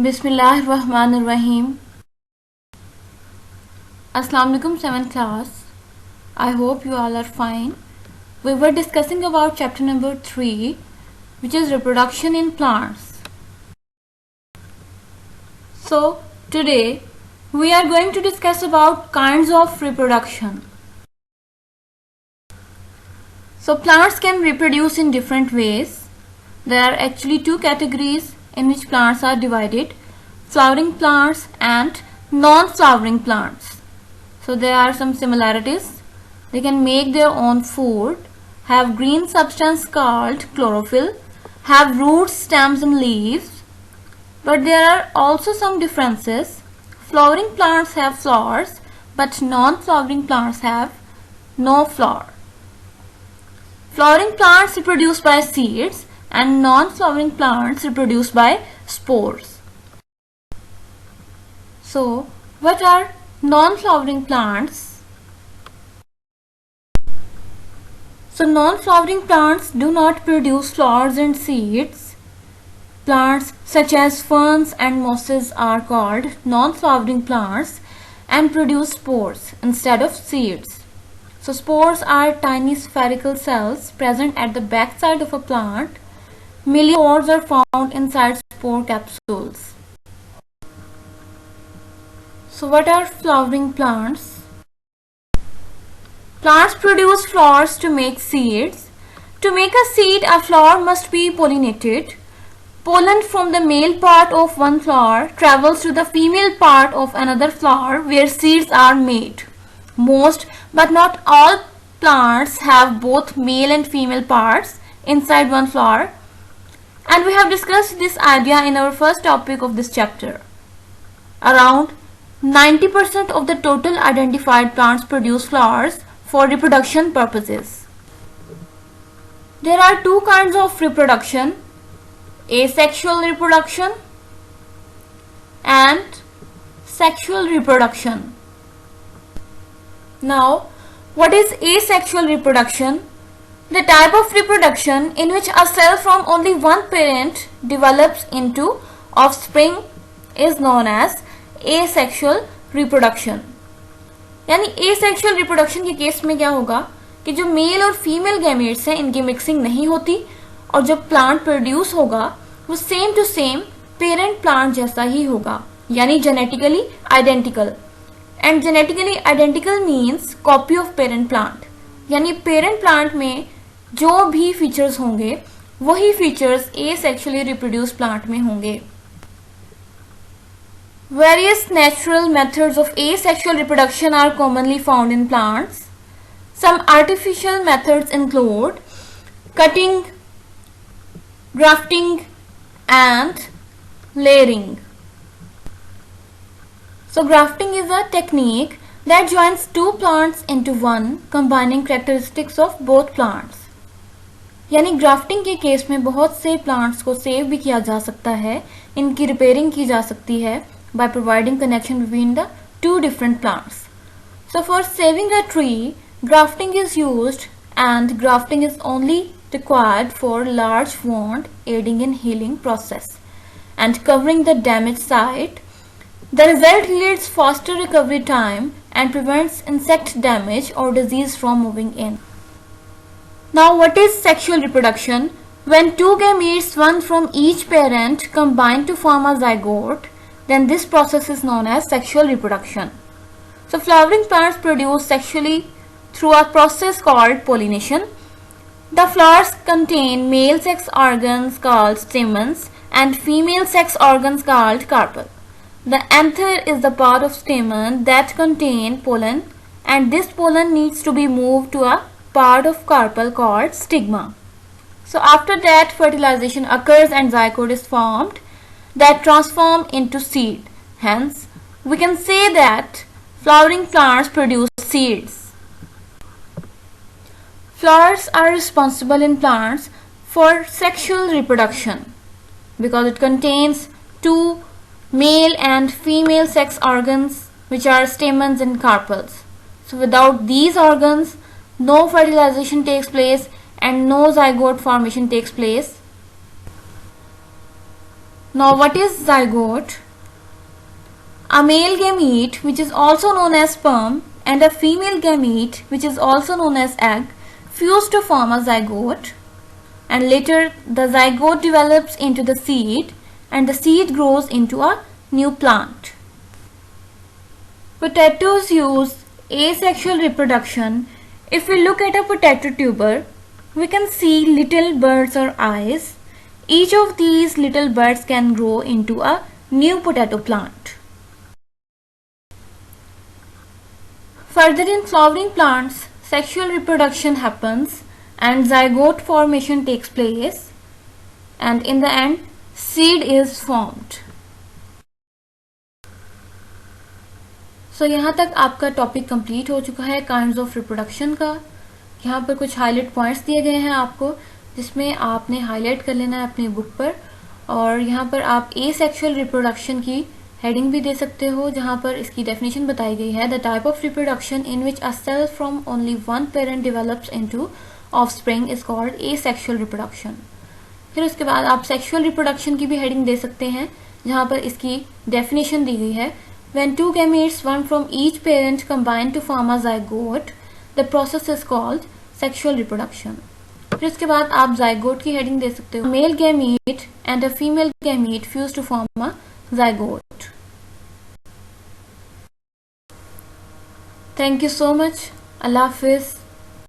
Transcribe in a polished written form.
Bismillahirrahmanirrahim. Assalamu alaikum 7th class. I hope you all are fine. We were discussing about chapter number 3, which is reproduction in plants. So today we are going to discuss about kinds of reproduction. So plants can reproduce in different ways. There are actually two categories in which plants are divided: flowering plants and non-flowering plants. So there are some similarities. They can make their own food, have green substance called chlorophyll, have roots, stems and leaves. But there are also some differences. Flowering plants have flowers, but non-flowering plants have no flower. Flowering plants reproduce by seeds and non-flowering plants reproduce by spores. So, what are non-flowering plants? So, non-flowering plants do not produce flowers and seeds. Plants such as ferns and mosses are called non-flowering plants and produce spores instead of seeds. So, spores are tiny spherical cells present at the backside of a plant. Millions of spores are found inside spore capsules. So what are flowering plants? Plants produce flowers to make seeds. To make a seed, a flower must be pollinated. Pollen from the male part of one flower travels to the female part of another flower where seeds are made. Most but not all plants have both male and female parts inside one flower. And we have discussed this idea in our first topic of this chapter. Around 90% of the total identified plants produce flowers for reproduction purposes. There are two kinds of reproduction: asexual reproduction and sexual reproduction. Now, what is asexual reproduction? The type of reproduction in which a cell from only one parent develops into offspring is known as asexual reproduction. यानी asexual reproduction के case में क्या होगा कि जो mail और female gametes हैं इनकी मिक्सिंग नहीं होती और जब प्लांट प्रोड्यूस होगा वो same to same parent plant जैसा ही होगा, यानी genetically identical. And genetically identical means copy of parent plant, यानी पेरेंट प्लांट में जो भी फीचर्स होंगे वही फीचर्स एसेक्सुअली रिप्रोड्यूस प्लांट में होंगे. Various natural methods of asexual reproduction are commonly found in plants. Some artificial methods include cutting, grafting and layering. So grafting is a technique that joins two plants into one, combining characteristics of both plants. यानी grafting के case में बहुत से plants को save भी किया जा सकता है, इनकी रिपेयरिंग की जा सकती है by providing connection between the two different plants. So for saving a tree, grafting is used, and grafting is only required for large wound, aiding in healing process and covering the damaged site. The result yields faster recovery time and prevents insect damage or disease from moving in. Now what is sexual reproduction? When two gametes, one from each parent, combine to form a zygote, then this process is known as sexual reproduction. So flowering plants produce sexually through a process called pollination. The flowers contain male sex organs called stamens and female sex organs called carpel. The anther is the part of stamen that contain pollen, and this pollen needs to be moved to a part of carpel called stigma. So after that, fertilization occurs and zygote is formed that transform into seed. Hence, we can say that flowering plants produce seeds. Flowers are responsible in plants for sexual reproduction because it contains two male and female sex organs, which are stamens and carpels. So without these organs, no fertilization takes place and no zygote formation takes place. Now what is zygote? A male gamete, which is also known as sperm, and a female gamete, which is also known as egg, fuse to form a zygote, and later the zygote develops into the seed, and the seed grows into a new plant. Potatoes use asexual reproduction. If we look at a potato tuber, we can see little buds or eyes. Each of these little buds can grow into a new potato plant. Further, in flowering plants, sexual reproduction happens and zygote formation takes place, and in the end, seed is formed. सो यहाँ तक आपका topic complete हो चुका है kinds of reproduction का। यहाँ पर कुछ हाईलाइट पॉइंट्स दिए गए हैं आपको, जिसमें आपने हाईलाइट कर लेना है अपनी बुक पर, और यहाँ पर आप एसेक्सुअल रिप्रोडक्शन की हेडिंग भी दे सकते हो, जहाँ पर इसकी डेफिनेशन बताई गई है। The type of reproduction in which a cell from only one parent develops into offspring is called asexual reproduction. फिर उसके बाद आप सेक्सुअल रिप्रोडक्शन की भी हेडिंग दे सकते हैं, जहाँ पर इसकी डेफिनेशन दी गई है। When two gametes, one from each parent, combine to form a zygote, the process is called sexual reproduction. फिर उसके बाद आप zygote की हेडिंग दे सकते हो। Male gamete and a female gamete fuse to form a zygote. Thank you so much. Allah Hafiz.